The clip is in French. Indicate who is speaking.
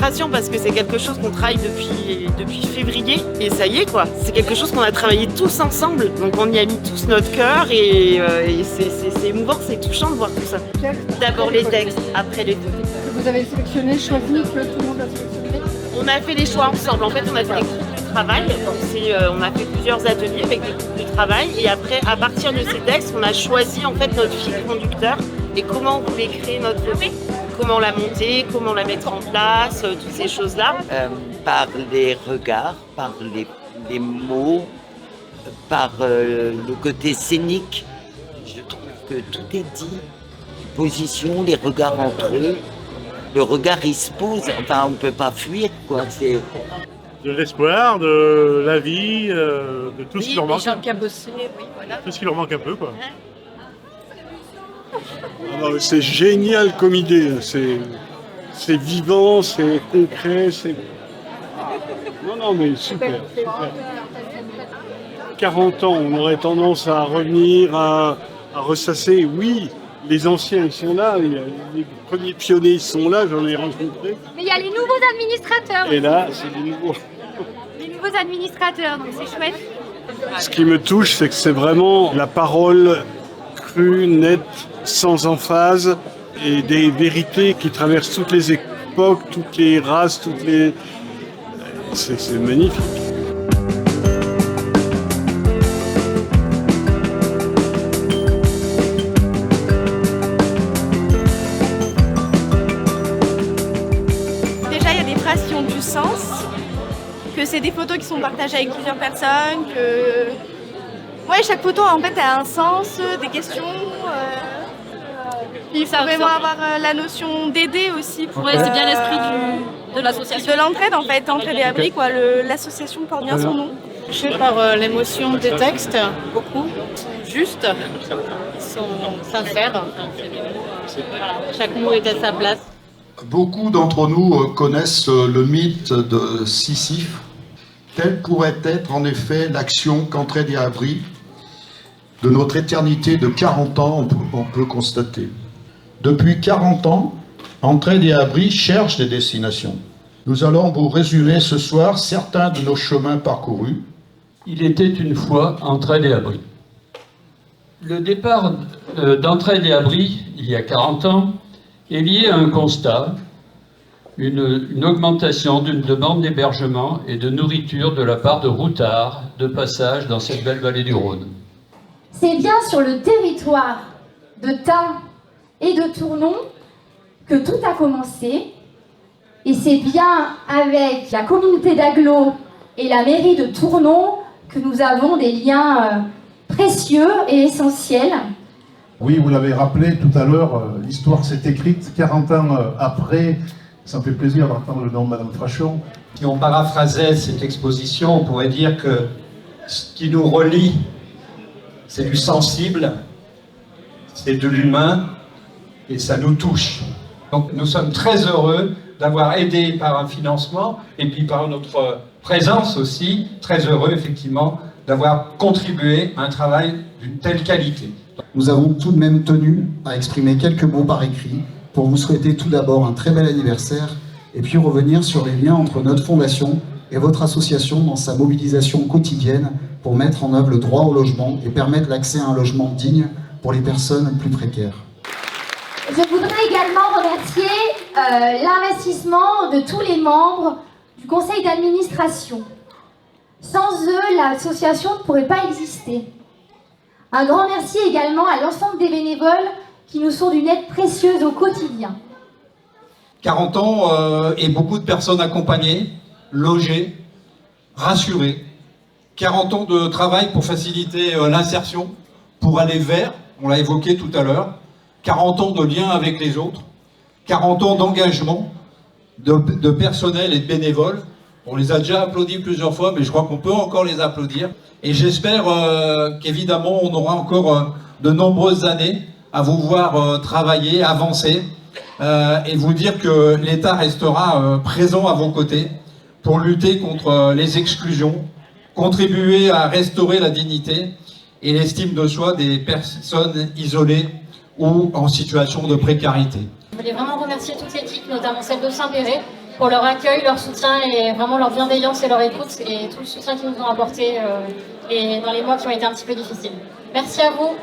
Speaker 1: frustration parce que c'est quelque chose qu'on travaille depuis février et ça y est quoi. C'est quelque chose qu'on a travaillé tous ensemble, donc on y a mis tous notre cœur et c'est émouvant, c'est touchant de voir tout ça. D'abord les textes, après les deux.
Speaker 2: Vous avez sélectionné, choisi, que tout le monde a sélectionné?
Speaker 1: On a fait les choix ensemble, en fait on a fait des groupes de travail, on a fait plusieurs ateliers avec des groupes de travail et après à partir de ces textes on a choisi en fait notre fil conducteur et comment on voulait créer notre vie. Comment la monter, comment la mettre en place, toutes ces choses-là.
Speaker 3: Par les regards, par les mots, par le côté scénique. Je trouve que tout est dit. Les positions, les regards entre eux. Le regard, il se pose. Enfin, on ne peut pas fuir, quoi. C'est
Speaker 4: de l'espoir, de la vie, de tout ce qui leur manque.
Speaker 1: Les gens qui ont bossé, oui, voilà.
Speaker 4: Tout ce qui leur manque un peu, quoi.
Speaker 5: C'est génial comme idée, c'est vivant, c'est concret, c'est... Non, mais super. 40 ans, on aurait tendance à revenir, à ressasser. Oui, les anciens, ils sont là, les premiers pionniers, ils sont là, j'en ai rencontré.
Speaker 6: Mais il y a les nouveaux administrateurs.
Speaker 5: Et là, c'est les nouveaux.
Speaker 6: Les nouveaux administrateurs, donc c'est chouette.
Speaker 5: Ce qui me touche, c'est que c'est vraiment la parole crue, nette, sans emphase, et des vérités qui traversent toutes les époques, toutes les races, toutes les... C'est magnifique.
Speaker 7: Déjà, il y a des phrases qui ont du sens, que c'est des photos qui sont partagées avec plusieurs personnes, que... Ouais, chaque photo en fait a un sens, des questions. Il faut vraiment avoir la notion d'aider aussi.
Speaker 8: Ouais, c'est bien l'esprit de l'association.
Speaker 7: De l'entraide en fait, Entraide et Abri, quoi. L'association porte bien son nom.
Speaker 2: Touché par l'émotion des textes, beaucoup, justes, ils sont sincères. Voilà, chaque mot est à sa place.
Speaker 9: Beaucoup d'entre nous connaissent le mythe de Sisyphe. Telle pourrait être en effet l'action qu'Entraide et Abri, de notre éternité de 40 ans, on peut constater. Depuis 40 ans, Entraide et Abri cherchent des destinations. Nous allons vous résumer ce soir certains de nos chemins parcourus.
Speaker 10: Il était une fois Entraide et Abri. Le départ d'Entraide et Abri, il y a 40 ans, est lié à un constat, une augmentation d'une demande d'hébergement et de nourriture de la part de routards de passage dans cette belle vallée du Rhône.
Speaker 6: C'est bien sur le territoire de Tain et de Tournon que tout a commencé. Et c'est bien avec la communauté d'Aglo et la mairie de Tournon que nous avons des liens précieux et essentiels.
Speaker 11: Oui, vous l'avez rappelé tout à l'heure, l'histoire s'est écrite 40 ans après. Ça me fait plaisir d'entendre le nom de Madame Frachon.
Speaker 12: Si on paraphrasait cette exposition, on pourrait dire que ce qui nous relie, c'est du sensible, c'est de l'humain, et ça nous touche. Donc nous sommes très heureux d'avoir aidé par un financement, et puis par notre présence aussi, très heureux effectivement d'avoir contribué à un travail d'une telle qualité.
Speaker 13: Nous avons tout de même tenu à exprimer quelques mots par écrit, pour vous souhaiter tout d'abord un très bel anniversaire et puis revenir sur les liens entre notre fondation et votre association dans sa mobilisation quotidienne pour mettre en œuvre le droit au logement et permettre l'accès à un logement digne pour les personnes plus précaires.
Speaker 6: Je voudrais également remercier l'investissement de tous les membres du conseil d'administration. Sans eux, l'association ne pourrait pas exister. Un grand merci également à l'ensemble des bénévoles qui nous sont d'une aide précieuse au quotidien.
Speaker 12: 40 ans et beaucoup de personnes accompagnées, logées, rassurées. 40 ans de travail pour faciliter l'insertion, pour aller vers, on l'a évoqué tout à l'heure, 40 ans de lien avec les autres, 40 ans d'engagement de personnel et de bénévoles. On les a déjà applaudis plusieurs fois, mais je crois qu'on peut encore les applaudir. Et j'espère qu'évidemment, on aura encore de nombreuses années à vous voir travailler, avancer, et vous dire que l'État restera présent à vos côtés pour lutter contre les exclusions, contribuer à restaurer la dignité et l'estime de soi des personnes isolées ou en situation de précarité.
Speaker 14: Je voulais vraiment remercier toute l'équipe, notamment celle de Saint-Péret,
Speaker 6: pour leur accueil, leur soutien et vraiment leur bienveillance et leur écoute et tout le soutien qu'ils nous ont apporté et dans les mois qui ont été un petit peu difficiles. Merci à vous.